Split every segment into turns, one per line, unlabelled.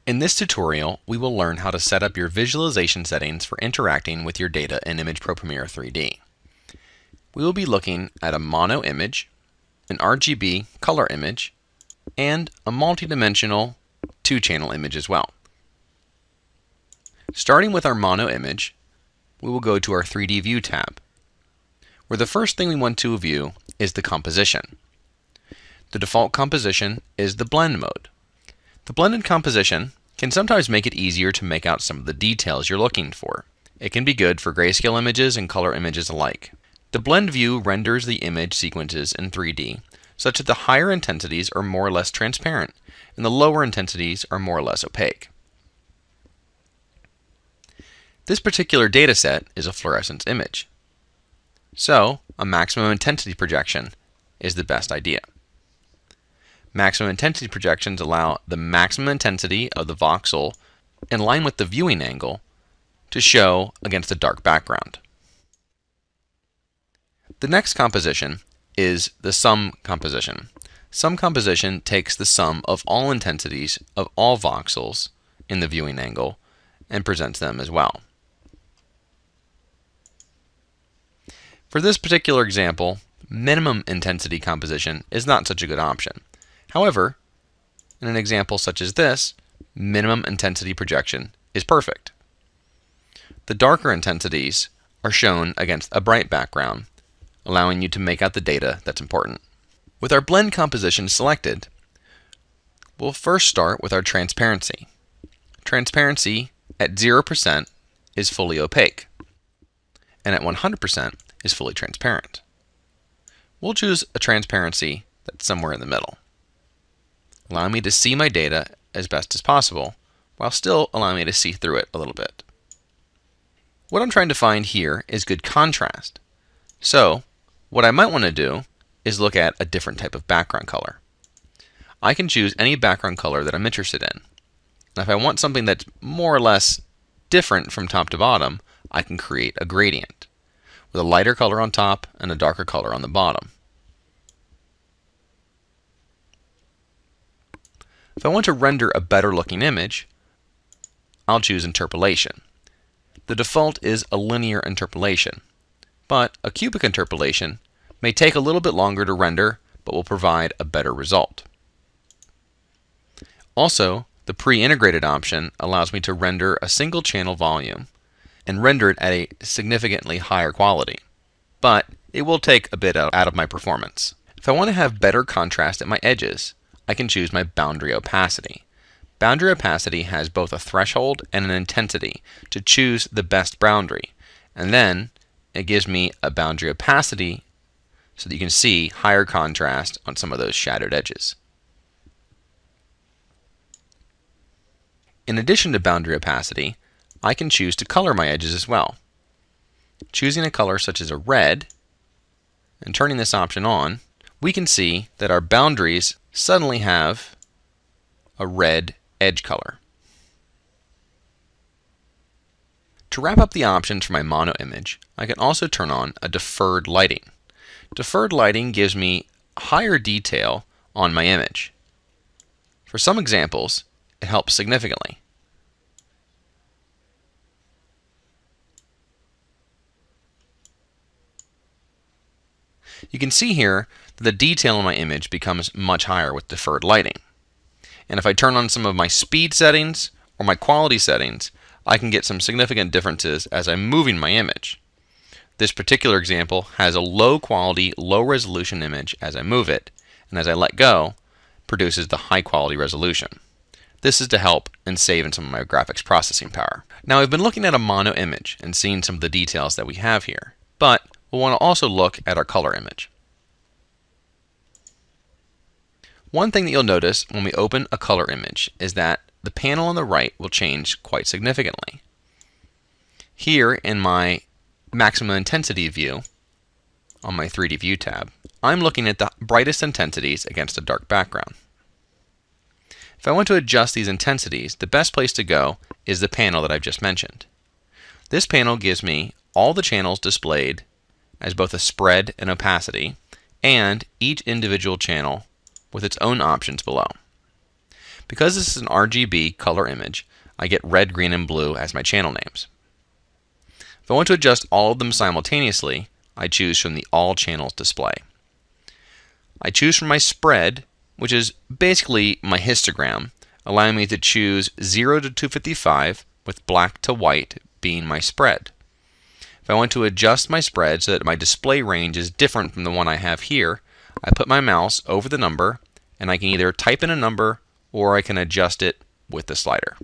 In this tutorial, we will learn how to set up your visualization settings for interacting with your data in Image Pro Premiere 3D. We will be looking at a mono image, an RGB color image, and a multi-dimensional 2-channel image as well. Starting with our mono image, we will go to our 3D View tab, where the first thing we want to view is the composition. The default composition is the blend mode. The blended composition can sometimes make it easier to make out some of the details you're looking for. It can be good for grayscale images and color images alike. The blend view renders the image sequences in 3D such that the higher intensities are more or less transparent and the lower intensities are more or less opaque. This particular data set is a fluorescence image, so a maximum intensity projection is the best idea. Maximum intensity projections allow the maximum intensity of the voxel in line with the viewing angle to show against a dark background. The next composition is the sum composition. Sum composition takes the sum of all intensities of all voxels in the viewing angle and presents them as well. For this particular example, minimum intensity composition is not such a good option. However, in an example such as this, minimum intensity projection is perfect. The darker intensities are shown against a bright background, allowing you to make out the data that's important. With our blend composition selected, we'll first start with our transparency. Transparency at 0% is fully opaque, and at 100% is fully transparent. We'll choose a transparency that's somewhere in the middle, allowing me to see my data as best as possible, while still allowing me to see through it a little bit. What I'm trying to find here is good contrast. So, what I might want to do is look at a different type of background color. I can choose any background color that I'm interested in. Now, if I want something that's more or less different from top to bottom, I can create a gradient with a lighter color on top and a darker color on the bottom. If I want to render a better looking image, I'll choose interpolation. The default is a linear interpolation, but a cubic interpolation may take a little bit longer to render, but will provide a better result. Also, the pre-integrated option allows me to render a single channel volume and render it at a significantly higher quality, but it will take a bit out of my performance. If I want to have better contrast at my edges, I can choose my boundary opacity. Boundary opacity has both a threshold and an intensity to choose the best boundary, and then it gives me a boundary opacity so that you can see higher contrast on some of those shadowed edges. In addition to boundary opacity, I can choose to color my edges as well. Choosing a color such as a red and turning this option on, we can see that our boundaries suddenly have a red edge color. To wrap up the options for my mono image, I can also turn on a deferred lighting. Deferred lighting gives me higher detail on my image. For some examples, it helps significantly. You can see here that the detail in my image becomes much higher with deferred lighting. And if I turn on some of my speed settings or my quality settings, I can get some significant differences as I'm moving my image. This particular example has a low quality, low resolution image as I move it, and as I let go, produces the high quality resolution. This is to help and save in some of my graphics processing power. Now, I've been looking at a mono image and seeing some of the details that we have here, but we'll want to also look at our color image. One thing that you'll notice when we open a color image is that the panel on the right will change quite significantly. Here in my maximum intensity view on my 3D View tab, I'm looking at the brightest intensities against a dark background. If I want to adjust these intensities, the best place to go is the panel that I've just mentioned. This panel gives me all the channels displayed as both a spread and opacity, and each individual channel with its own options below. Because this is an RGB color image, I get red, green, and blue as my channel names. If I want to adjust all of them simultaneously, I choose from the All Channels display. I choose from my spread, which is basically my histogram, allowing me to choose 0 to 255 with black to white being my spread. If I want to adjust my spread so that my display range is different from the one I have here, I put my mouse over the number and I can either type in a number or I can adjust it with the slider.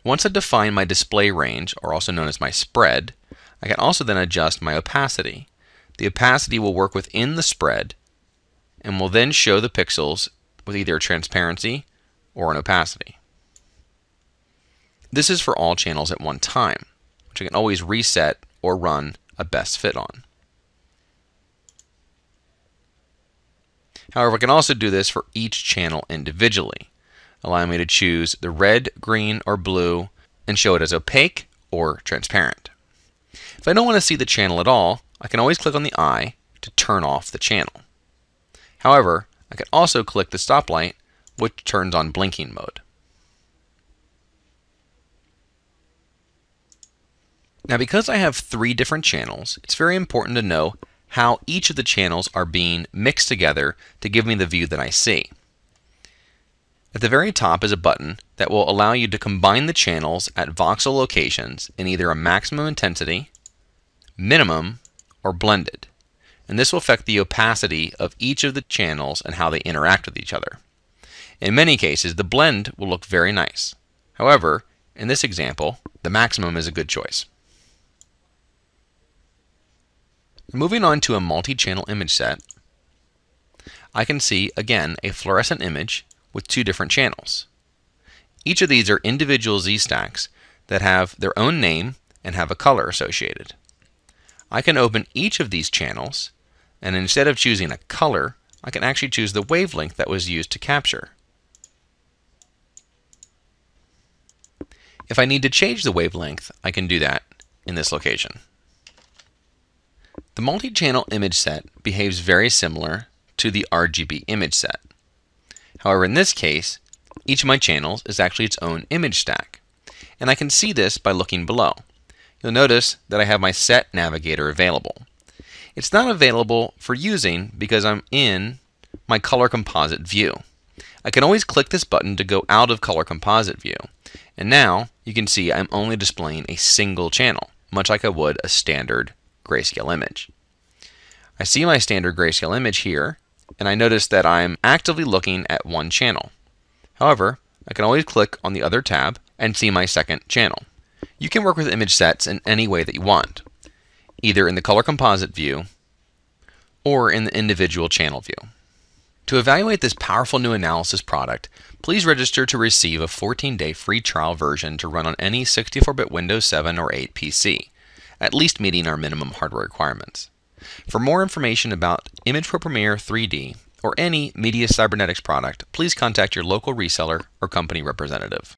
Once I define my display range, or also known as my spread, I can also then adjust my opacity. The opacity will work within the spread and will then show the pixels with either a transparency or an opacity. This is for all channels at one time, which I can always reset or run a best fit on. However, I can also do this for each channel individually, allowing me to choose the red, green, or blue and show it as opaque or transparent. If I don't want to see the channel at all, I can always click on the eye to turn off the channel. However, I can also click the stoplight, which turns on blinking mode. Now, because I have 3 different channels, it's very important to know how each of the channels are being mixed together to give me the view that I see. At the very top is a button that will allow you to combine the channels at voxel locations in either a maximum intensity, minimum, or blended. And this will affect the opacity of each of the channels and how they interact with each other. In many cases, the blend will look very nice. However, in this example, the maximum is a good choice. Moving on to a multi-channel image set, I can see again a fluorescent image with 2 different channels. Each of these are individual Z-stacks that have their own name and have a color associated. I can open each of these channels, and instead of choosing a color, I can actually choose the wavelength that was used to capture. If I need to change the wavelength, I can do that in this location. The multi-channel image set behaves very similar to the RGB image set. However, in this case, each of my channels is actually its own image stack, and I can see this by looking below. You'll notice that I have my set navigator available. It's not available for using because I'm in my color composite view. I can always click this button to go out of color composite view, and now you can see I'm only displaying a single channel, much like I would a standard grayscale image. I see my standard grayscale image here, and I notice that I'm actively looking at one channel. However, I can always click on the other tab and see my second channel. You can work with image sets in any way that you want, either in the color composite view or in the individual channel view. To evaluate this powerful new analysis product, please register to receive a 14-day free trial version to run on any 64-bit Windows 7 or 8 PC, at least meeting our minimum hardware requirements. For more information about Image Pro Premiere 3D or any Media Cybernetics product, please contact your local reseller or company representative.